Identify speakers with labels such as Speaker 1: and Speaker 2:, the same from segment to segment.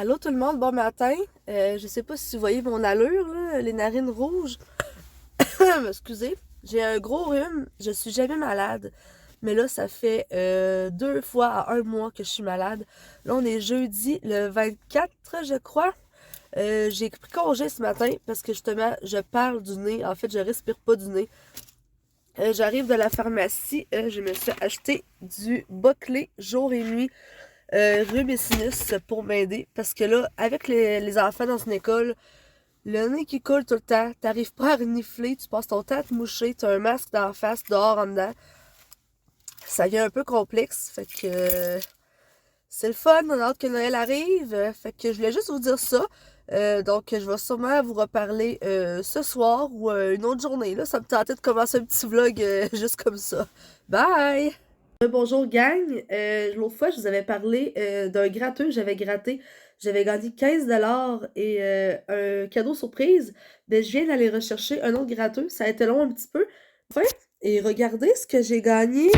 Speaker 1: Allô tout le monde, bon matin. Je sais pas si vous voyez mon allure, là, les narines rouges. Excusez, j'ai un gros rhume, je suis jamais malade. Mais là, ça fait 2 fois à un mois que je suis malade. Là, on est jeudi le 24, je crois. J'ai pris congé ce matin parce que justement, je parle du nez. En fait, je respire pas du nez. J'arrive de la pharmacie, je me suis acheté du Boclé jour et nuit rhume et sinus pour m'aider. Parce que là, avec les enfants dans une école, le nez qui coule tout le temps, t'arrives pas à renifler, tu passes ton temps à te moucher, t'as un masque d'en face, dehors, en dedans. Ça devient un peu complexe, fait que c'est le fun, on a hâte que Noël arrive, fait que je voulais juste vous dire ça. Donc je vais sûrement vous reparler ce soir ou une autre journée, là. Ça me tentait de commencer un petit vlog juste comme ça. Bye! Bonjour gang, l'autre fois je vous avais parlé d'un gratteux que j'avais gratté. J'avais gagné 15$ et un cadeau surprise. Ben, je viens d'aller rechercher un autre gratteux. Ça a été long un petit peu. Enfin, et regardez ce que j'ai gagné.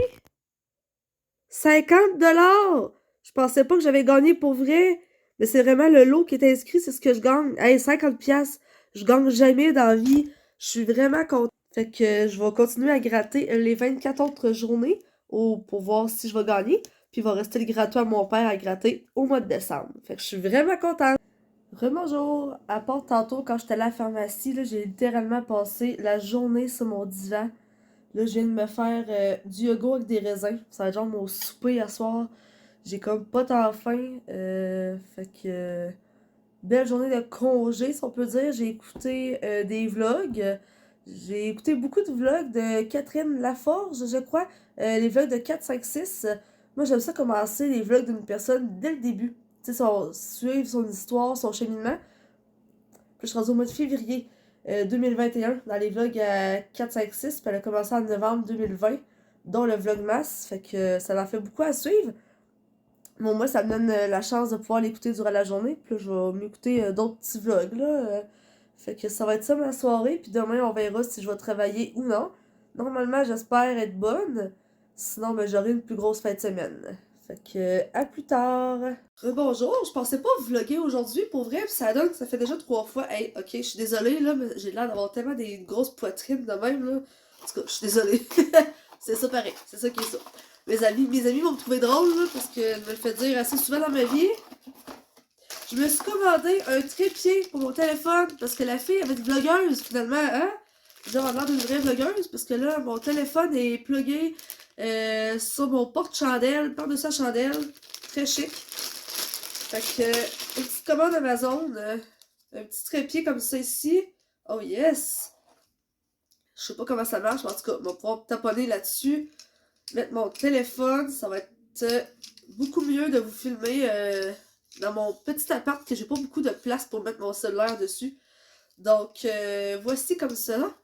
Speaker 1: 50$! Je pensais pas que j'avais gagné pour vrai. Mais c'est vraiment le lot qui est inscrit, c'est ce que je gagne. Hey, 50$! Je gagne jamais dans la vie. Je suis vraiment contente. Fait que je vais continuer à gratter les 24 autres journées pour voir si je vais gagner. Puis il va rester le gratuit à mon père à gratter au mois de décembre. Fait que je suis vraiment contente. Rebonjour! À part tantôt, quand j'étais à la pharmacie, là, j'ai littéralement passé la journée sur mon divan. Là, je viens de me faire du yogourt avec des raisins. Ça va être genre mon souper à soir. J'ai comme pas tant faim. Fait que... belle journée de congé, si on peut dire. J'ai écouté des vlogs. J'ai écouté beaucoup de vlogs de Catherine Laforge, je crois. Les vlogs de 4, 5, 6. Moi, j'aime ça commencer les vlogs d'une personne dès le début. Tu sais, suivre son histoire, son cheminement. Puis je suis rendue au mois de février 2021 dans les vlogs à 4, 5, 6. Puis elle a commencé en novembre 2020, dont le vlogmas. Fait que ça m'a fait beaucoup à suivre. Bon, moi, ça me donne la chance de pouvoir l'écouter durant la journée. Puis là, je vais m'écouter d'autres petits vlogs, là. Fait que ça va être ça ma soirée. Puis demain, on verra si je vais travailler ou non. Normalement, j'espère être bonne. Sinon, ben, j'aurai une plus grosse fin de semaine. Fait que, à plus tard. Bonjour, je pensais pas vlogger aujourd'hui, pour vrai, puis ça donne, ça fait déjà 3 fois. Hey, ok, je suis désolée, là, mais j'ai l'air d'avoir tellement des grosses poitrines de même, là. En tout cas, je suis désolée. C'est ça pareil, c'est ça qui est ça. Mes amis vont me trouver drôle, là, parce qu'elle me le fait dire assez souvent dans ma vie. Je me suis commandé un trépied pour mon téléphone, parce que la fille avait une vlogueuse, finalement, hein? J'ai l'air d'une vraie vlogueuse, parce que là, mon téléphone est plugué sur mon porte-chandelle, par-dessus la chandelle. Très chic. Fait que, une petite commande Amazon, un petit trépied comme ça ici. Oh yes! Je sais pas comment ça marche, mais en tout cas, on va pouvoir taponner là-dessus, mettre mon téléphone, ça va être beaucoup mieux de vous filmer dans mon petit appart que j'ai pas beaucoup de place pour mettre mon cellulaire dessus. Donc, voici comme ça.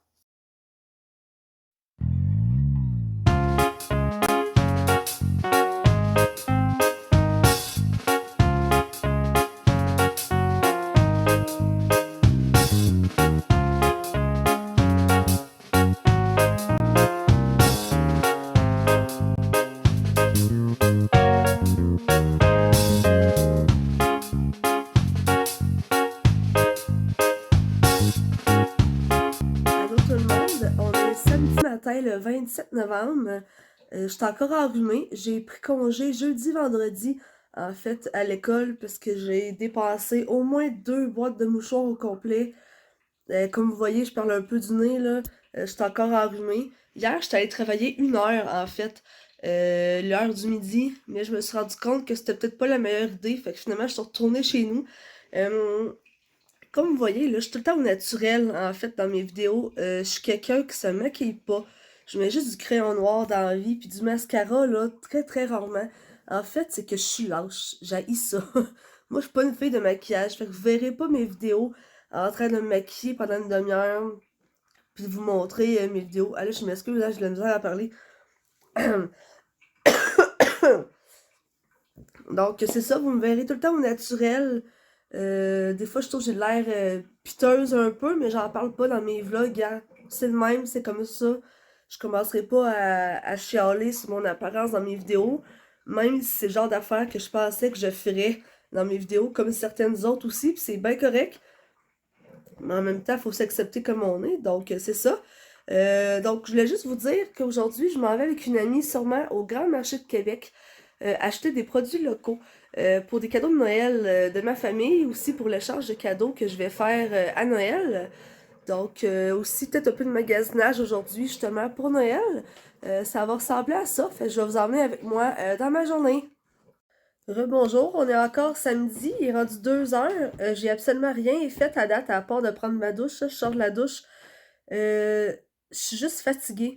Speaker 1: Allô tout le monde, on est samedi matin le 27 novembre. Je suis encore enrhumée. J'ai pris congé jeudi, vendredi, en fait, à l'école, parce que j'ai dépensé au moins 2 boîtes de mouchoirs au complet. Comme vous voyez, je parle un peu du nez, là. Je suis encore enrhumée. Hier, j'étais allée travailler 1 heure, en fait, l'heure du midi, mais je me suis rendu compte que c'était peut-être pas la meilleure idée, fait que finalement, je suis retournée chez nous. Euh, Comme vous voyez, là, je suis tout le temps au naturel, en fait, dans mes vidéos. Je suis quelqu'un qui se maquille pas. Je mets juste du crayon noir dans la vie, puis du mascara, là, très très rarement. En fait, c'est que je suis lâche. J'haïs ça. Moi, je suis pas une fille de maquillage, fait que vous verrez pas mes vidéos en train de me maquiller pendant une demi-heure, puis de vous montrer mes vidéos. Allez, je m'excuse, là, j'ai de la misère à parler. Donc, c'est ça, vous me verrez tout le temps au naturel. Des fois, je trouve que j'ai de l'air piteuse un peu, mais j'en parle pas dans mes vlogs, hein. C'est le même, c'est comme ça. Je commencerai pas à chialer sur mon apparence dans mes vidéos, même si c'est le genre d'affaires que je pensais que je ferais dans mes vidéos, comme certaines autres aussi, puis c'est bien correct. Mais en même temps, il faut s'accepter comme on est, donc c'est ça. Donc, je voulais juste vous dire qu'aujourd'hui, je m'en vais avec une amie sûrement au Grand Marché de Québec acheter des produits locaux pour des cadeaux de Noël de ma famille, aussi pour l'échange de cadeaux que je vais faire à Noël. Donc, aussi peut-être un peu de magasinage aujourd'hui, justement, pour Noël. Ça va ressembler à ça, fait que je vais vous emmener avec moi dans ma journée. Rebonjour, on est encore samedi, il est rendu 2 heures. J'ai absolument rien fait à date à part de prendre ma douche. Là, je sors de la douche. Euh, je suis juste fatiguée.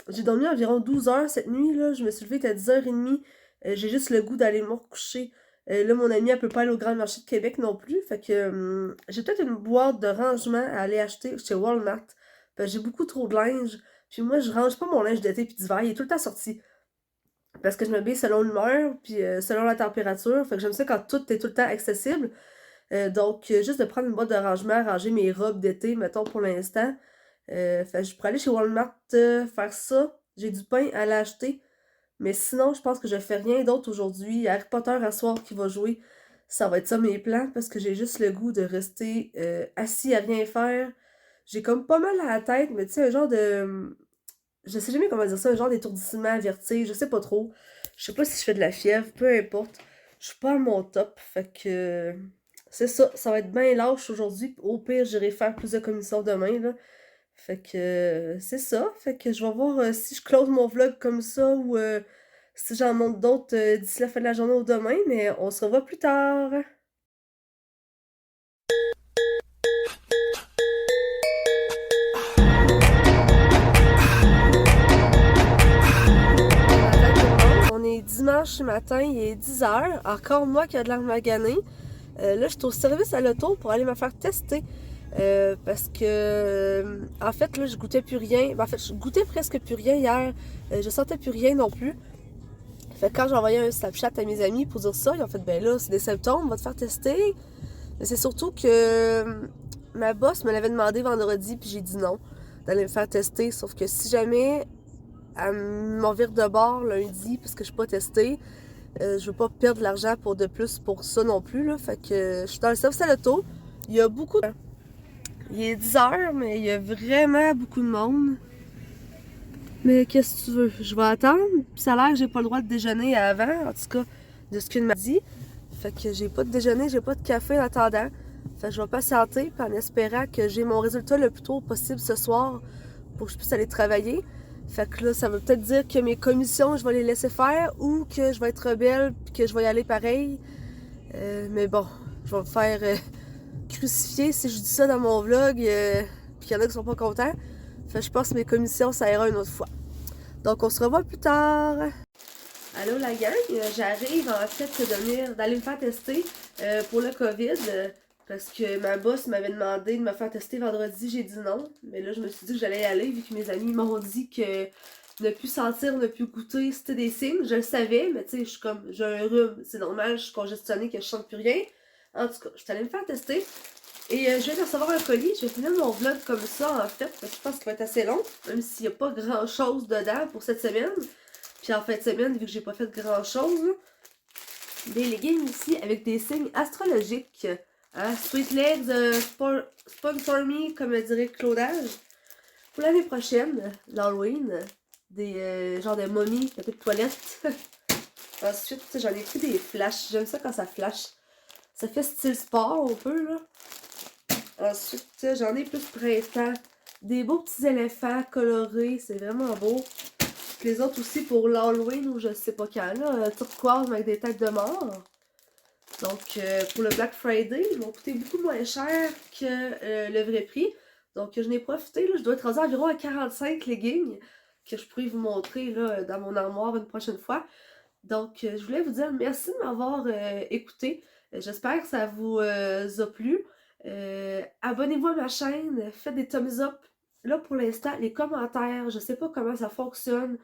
Speaker 1: J'ai dormi environ 12 heures cette nuit, là. Je me suis levée à 10h30. J'ai juste le goût d'aller me recoucher. Là, mon amie, elle peut pas aller au Grand Marché de Québec non plus. Fait que j'ai peut-être une boîte de rangement à aller acheter chez Walmart. Parce que j'ai beaucoup trop de linge. Puis moi, je range pas mon linge d'été puis d'hiver. Il est tout le temps sorti. Parce que je m'habille selon l'humeur, puis selon la température. Fait que j'aime ça quand tout est tout le temps accessible. Donc, juste de prendre une boîte de rangement, ranger mes robes d'été, mettons, pour l'instant. Fait que je pourrais aller chez Walmart faire ça. J'ai du pain à l'acheter. Mais sinon, je pense que je fais rien d'autre aujourd'hui. Il y a Harry Potter à soir qui va jouer. Ça va être ça mes plans parce que j'ai juste le goût de rester assis à rien faire. J'ai comme pas mal à la tête, mais tu sais, un genre de. Je sais jamais comment dire ça, un genre d'étourdissement, vertige, je sais pas trop. Je sais pas si je fais de la fièvre, peu importe. Je suis pas à mon top, fait que c'est ça, ça va être bien lâche aujourd'hui. Au pire, j'irai faire plus de commissions demain, là. Fait que c'est ça, fait que je vais voir si je close mon vlog comme ça ou si j'en monte d'autres d'ici la fin de la journée ou demain, mais on se revoit plus tard. Bon matin tout le monde, on est dimanche matin, il est 10 heures, encore moi qui a de l'air magané. Là, je suis au service à l'auto pour aller me faire tester. Parce que, en fait, là, je goûtais plus rien. Ben, en fait, je goûtais presque plus rien hier. Je sentais plus rien non plus. Fait que quand j'ai envoyé un Snapchat à mes amis pour dire ça, ils ont fait, ben là, c'est des symptômes, on va te faire tester. Mais c'est surtout que ma boss me l'avait demandé vendredi, puis j'ai dit non, d'aller me faire tester. Sauf que si jamais elle m'en vire de bord lundi, parce que je suis pas testée, je veux pas perdre de l'argent pour de plus pour ça non plus, là. Fait que je suis dans le service à l'auto. Il y a beaucoup de... Il est 10 heures, mais il y a vraiment beaucoup de monde. Mais qu'est-ce que tu veux? Je vais attendre. Puis ça a l'air que j'ai pas le droit de déjeuner avant, en tout cas, de ce qu'elle m'a dit. Fait que j'ai pas de déjeuner, j'ai pas de café en attendant. Fait que je vais patienter, puis en espérant que j'ai mon résultat le plus tôt possible ce soir pour que je puisse aller travailler. Fait que là, ça veut peut-être dire que mes commissions, je vais les laisser faire ou que je vais être rebelle puis que je vais y aller pareil. Mais bon, je vais me faire crucifier si je dis ça dans mon vlog puis qu'il y en a qui sont pas contents. Fait que je pense que mes commissions, ça ira une autre fois. Donc, on se revoit plus tard. Allô la gang, j'arrive en fait d'aller me faire tester pour le COVID parce que ma boss m'avait demandé de me faire tester vendredi, j'ai dit non. Mais là, je me suis dit que j'allais y aller vu que mes amis m'ont dit que ne plus sentir, ne plus goûter, c'était des signes. Je le savais, mais tu sais, je suis comme, j'ai un rhume, c'est normal, je suis congestionnée, que je sente plus rien. En tout cas, je suis allée me faire tester. Et je viens de recevoir un colis. Je vais finir mon vlog comme ça, en fait, parce que je pense qu'il va être assez long, même s'il n'y a pas grand-chose dedans pour cette semaine. Puis en fin de semaine, vu que j'ai pas fait grand-chose, là, des leggings ici avec des signes astrologiques. Hein? Sweet Legs, Sponsor Me, comme dirait Claudage. Pour l'année prochaine, l'Halloween, des genres de momies, papier de toilette. Ensuite, j'en ai pris des flashs. J'aime ça quand ça flash. Ça fait style sport un peu, là. Ensuite, j'en ai plus printemps. Des beaux petits éléphants colorés, c'est vraiment beau. Puis les autres aussi pour l'Halloween ou je sais pas quand, là, turquoise avec des têtes de mort. Donc, pour le Black Friday, ils m'ont coûté beaucoup moins cher que le vrai prix. Donc, je n'ai profité, là, je dois être rendue environ à 45 leggings que je pourrais vous montrer là, dans mon armoire une prochaine fois. Donc, je voulais vous dire merci de m'avoir écouté. J'espère que ça vous a plu. Abonnez-vous à ma chaîne, faites des thumbs up. Là, pour l'instant, les commentaires, je sais pas comment ça fonctionne.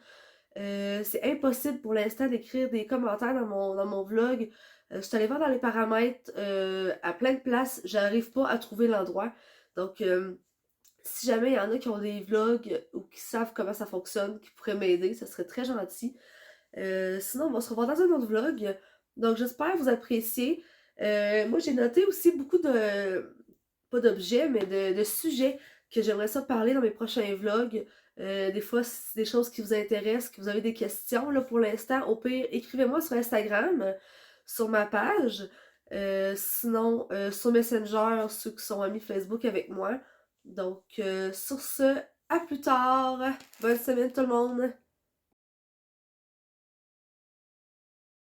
Speaker 1: C'est impossible pour l'instant d'écrire des commentaires dans mon vlog. Je suis allée voir dans les paramètres à plein de places, j'arrive pas à trouver l'endroit. Donc, si jamais il y en a qui ont des vlogs ou qui savent comment ça fonctionne, qui pourraient m'aider, ça serait très gentil. Sinon, on va se revoir dans un autre vlog. Donc, j'espère vous apprécier. Moi, j'ai noté aussi beaucoup de... pas d'objets, mais de sujets que j'aimerais ça parler dans mes prochains vlogs. Des fois, si c'est des choses qui vous intéressent, que vous avez des questions, là, pour l'instant, au pire, écrivez-moi sur Instagram, sur ma page. Sinon, sur Messenger, ceux qui sont amis Facebook avec moi. Donc, sur ce, à plus tard! Bonne semaine tout le monde!